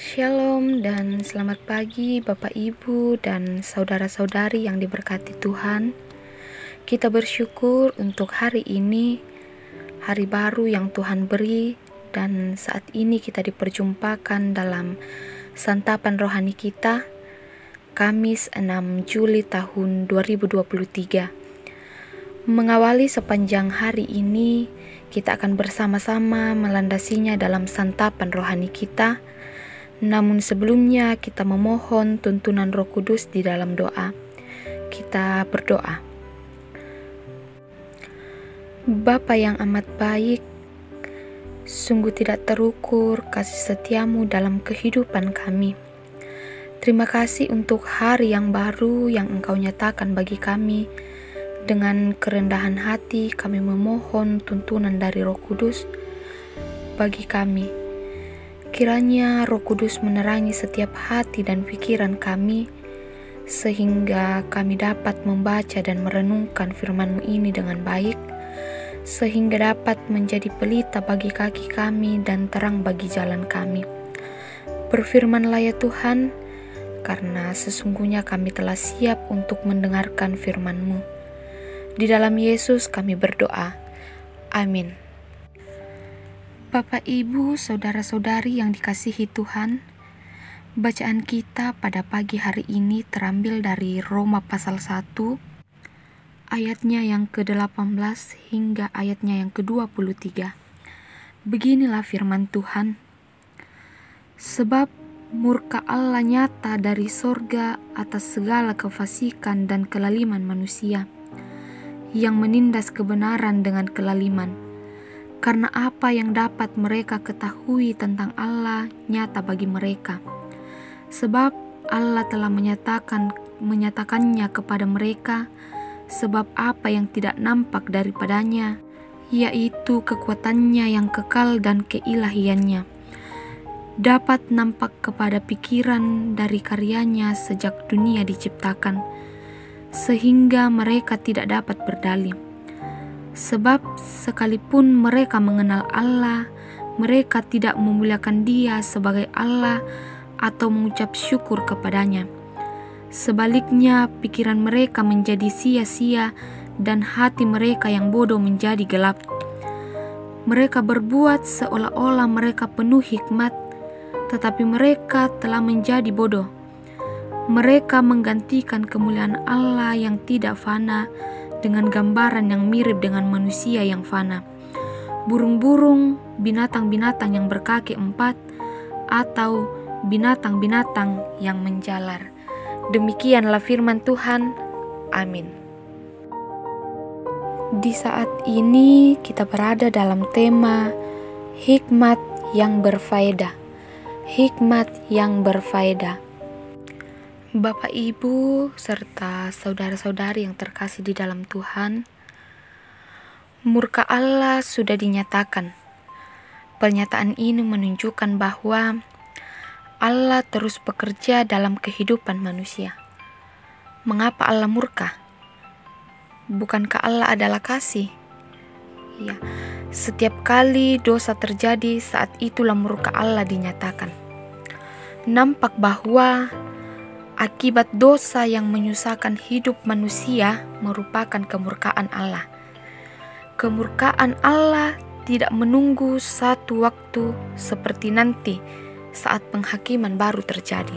Shalom dan selamat pagi Bapak Ibu dan saudara-saudari yang diberkati Tuhan. Kita bersyukur untuk hari ini, hari baru yang Tuhan beri, dan saat ini kita diperjumpakan dalam santapan rohani kita, Kamis 6 Juli tahun 2023. Mengawali sepanjang hari ini, kita akan bersama-sama melandasinya dalam santapan rohani kita. Namun sebelumnya kita memohon tuntunan Roh Kudus di dalam doa. Kita berdoa. Bapa yang amat baik, sungguh tidak terukur kasih setiamu dalam kehidupan kami. Terima kasih untuk hari yang baru yang Engkau nyatakan bagi kami. Dengan kerendahan hati kami memohon tuntunan dari Roh Kudus bagi kami. Kiranya Roh Kudus menerangi setiap hati dan pikiran kami, sehingga kami dapat membaca dan merenungkan firman-Mu ini dengan baik, sehingga dapat menjadi pelita bagi kaki kami dan terang bagi jalan kami. Berfirman-Lah ya Tuhan, karena sesungguhnya kami telah siap untuk mendengarkan firman-Mu. Di dalam Yesus kami berdoa. Amin. Bapak, Ibu, saudara-saudari yang dikasihi Tuhan, bacaan kita pada pagi hari ini terambil dari Roma pasal 1, ayatnya yang ke-18 hingga ayatnya yang ke-23. Beginilah firman Tuhan. Sebab murka Allah nyata dari sorga atas segala kefasikan dan kelaliman manusia, yang menindas kebenaran dengan kelaliman. Karena apa yang dapat mereka ketahui tentang Allah nyata bagi mereka. Sebab Allah telah menyatakannya kepada mereka, sebab apa yang tidak nampak daripadanya, yaitu kekuatannya yang kekal dan keilahiannya, dapat nampak kepada pikiran dari karyanya sejak dunia diciptakan, sehingga mereka tidak dapat berdalih. Sebab sekalipun mereka mengenal Allah, mereka tidak memuliakan Dia sebagai Allah atau mengucap syukur kepadanya. Sebaliknya, pikiran mereka menjadi sia-sia dan hati mereka yang bodoh menjadi gelap. Mereka berbuat seolah-olah mereka penuh hikmat, tetapi mereka telah menjadi bodoh. Mereka menggantikan kemuliaan Allah yang tidak fana dengan gambaran yang mirip dengan manusia yang fana, burung-burung, binatang-binatang yang berkaki 4, atau binatang-binatang yang menjalar. Demikianlah firman Tuhan. Amin. Di saat ini kita berada dalam tema hikmat yang berfaedah. Hikmat yang berfaedah. Bapak, Ibu, serta saudara-saudari yang terkasih di dalam Tuhan, murka Allah sudah dinyatakan. Pernyataan ini menunjukkan bahwa Allah terus bekerja dalam kehidupan manusia. Mengapa Allah murka? Bukankah Allah adalah kasih? Ya, setiap kali dosa terjadi, saat itulah murka Allah dinyatakan. Nampak bahwa akibat dosa yang menyusahkan hidup manusia merupakan kemurkaan Allah. Kemurkaan Allah tidak menunggu satu waktu seperti nanti saat penghakiman baru terjadi.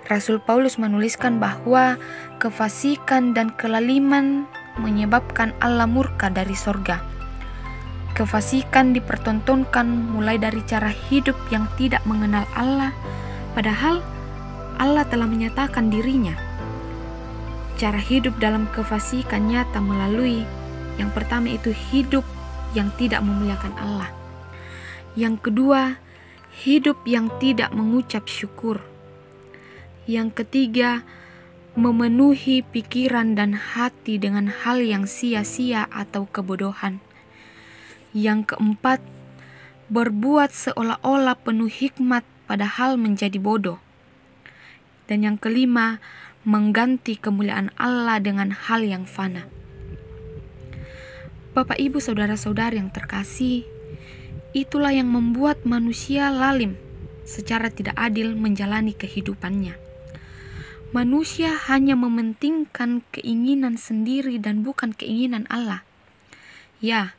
Rasul Paulus menuliskan bahwa kefasikan dan kelaliman menyebabkan Allah murka dari sorga. Kefasikan dipertontonkan mulai dari cara hidup yang tidak mengenal Allah, padahal Allah telah menyatakan dirinya. Cara hidup dalam kefasikan nyata melalui yang pertama itu hidup yang tidak memuliakan Allah. Yang kedua, hidup yang tidak mengucap syukur. Yang ketiga, memenuhi pikiran dan hati dengan hal yang sia-sia atau kebodohan. Yang keempat, berbuat seolah-olah penuh hikmat padahal menjadi bodoh. Dan yang kelima, mengganti kemuliaan Allah dengan hal yang fana. Bapak, Ibu, saudara-saudari yang terkasih, Itulah yang membuat manusia lalim secara tidak adil menjalani kehidupannya. Manusia hanya mementingkan keinginan sendiri dan bukan keinginan Allah. Ya,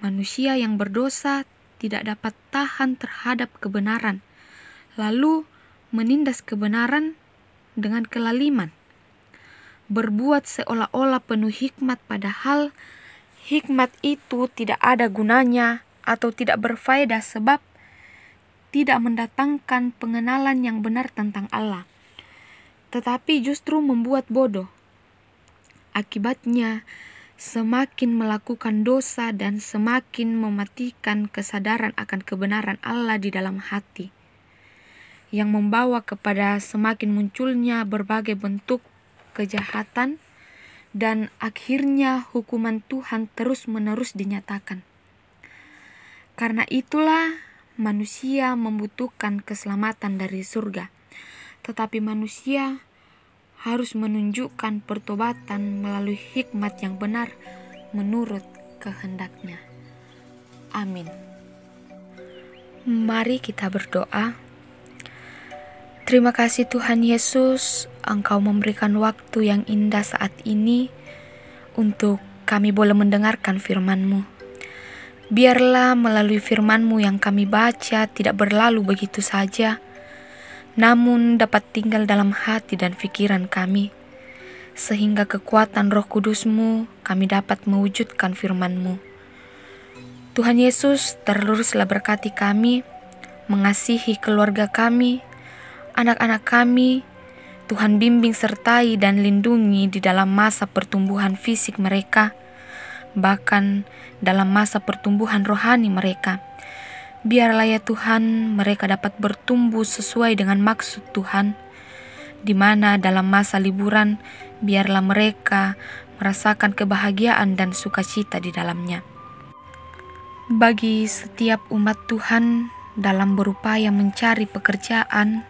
manusia yang berdosa tidak dapat tahan terhadap kebenaran, lalu menindas kebenaran dengan kelaliman, berbuat seolah-olah penuh hikmat, padahal hikmat itu tidak ada gunanya atau tidak berfaedah sebab tidak mendatangkan pengenalan yang benar tentang Allah, tetapi justru membuat bodoh. Akibatnya, semakin melakukan dosa dan semakin mematikan kesadaran akan kebenaran Allah di dalam hati, yang membawa kepada semakin munculnya berbagai bentuk kejahatan dan akhirnya hukuman Tuhan terus-menerus dinyatakan. Karena itulah manusia membutuhkan keselamatan dari surga, tetapi manusia harus menunjukkan pertobatan melalui hikmat yang benar menurut kehendaknya. Amin. Mari kita berdoa. Terima kasih Tuhan Yesus, Engkau memberikan waktu yang indah saat ini untuk kami boleh mendengarkan firman-Mu. Biarlah melalui firman-Mu yang kami baca tidak berlalu begitu saja, namun dapat tinggal dalam hati dan pikiran kami, sehingga kekuatan Roh Kudus-Mu kami dapat mewujudkan firman-Mu. Tuhan Yesus, terluruslah berkati kami, mengasihi keluarga kami, anak-anak kami. Tuhan bimbing sertai dan lindungi di dalam masa pertumbuhan fisik mereka, bahkan dalam masa pertumbuhan rohani mereka. Biarlah ya Tuhan, mereka dapat bertumbuh sesuai dengan maksud Tuhan, di mana dalam masa liburan, biarlah mereka merasakan kebahagiaan dan sukacita di dalamnya. Bagi setiap umat Tuhan dalam berupaya mencari pekerjaan,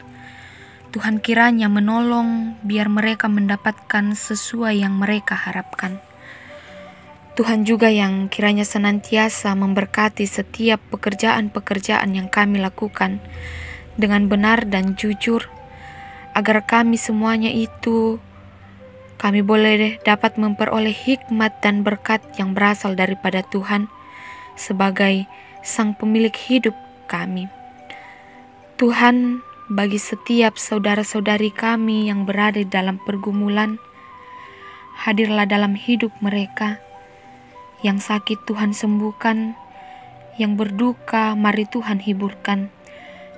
Tuhan kiranya menolong biar mereka mendapatkan sesuai yang mereka harapkan. Tuhan juga yang kiranya senantiasa memberkati setiap pekerjaan-pekerjaan yang kami lakukan dengan benar dan jujur, agar kami semuanya itu kami boleh dapat memperoleh hikmat dan berkat yang berasal daripada Tuhan sebagai Sang Pemilik hidup kami. Tuhan, bagi setiap saudara-saudari kami yang berada dalam pergumulan, hadirlah dalam hidup mereka. Yang sakit Tuhan sembuhkan, yang berduka mari Tuhan hiburkan,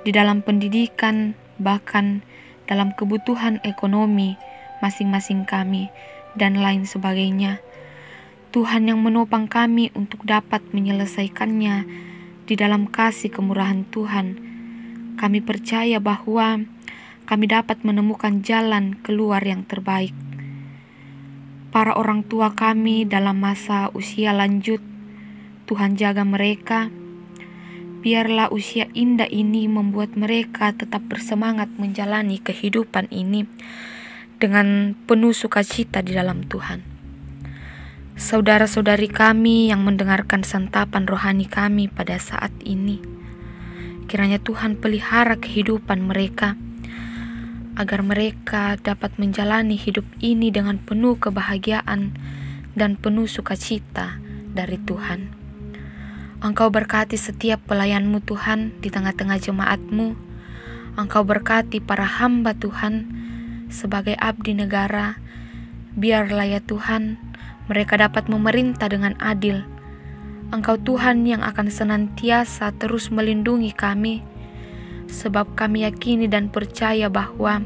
di dalam pendidikan bahkan dalam kebutuhan ekonomi masing-masing kami dan lain sebagainya. Tuhan yang menopang kami untuk dapat menyelesaikannya di dalam kasih kemurahan Tuhan. Kami percaya bahwa kami dapat menemukan jalan keluar yang terbaik. Para orang tua kami dalam masa usia lanjut, Tuhan jaga mereka. Biarlah usia indah ini membuat mereka tetap bersemangat menjalani kehidupan ini dengan penuh sukacita di dalam Tuhan. Saudara-saudari kami yang mendengarkan santapan rohani kami pada saat ini, kiranya Tuhan pelihara kehidupan mereka, agar mereka dapat menjalani hidup ini dengan penuh kebahagiaan dan penuh sukacita dari Tuhan. Engkau berkati setiap pelayan-Mu Tuhan di tengah-tengah jemaat-Mu. Engkau berkati para hamba Tuhan sebagai abdi negara. Biarlah ya Tuhan, mereka dapat memerintah dengan adil. Engkau Tuhan yang akan senantiasa terus melindungi kami, sebab kami yakini dan percaya bahwa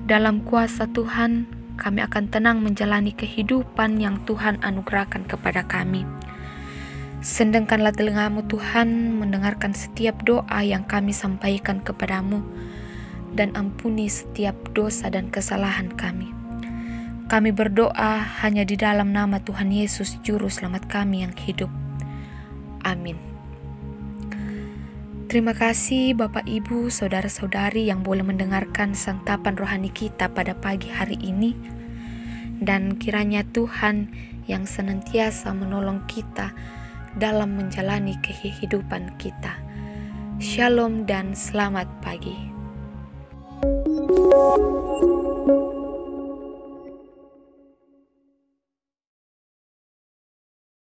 dalam kuasa Tuhan kami akan tenang menjalani kehidupan yang Tuhan anugerahkan kepada kami. Sendengkanlah telinga-Mu Tuhan mendengarkan setiap doa yang kami sampaikan kepadamu, dan ampuni setiap dosa dan kesalahan kami. Kami berdoa hanya di dalam nama Tuhan Yesus Juru Selamat kami yang hidup. Amin. Terima kasih Bapak Ibu, Saudara-saudari yang boleh mendengarkan santapan rohani kita pada pagi hari ini. Dan kiranya Tuhan yang senantiasa menolong kita dalam menjalani kehidupan kita. Shalom dan selamat pagi.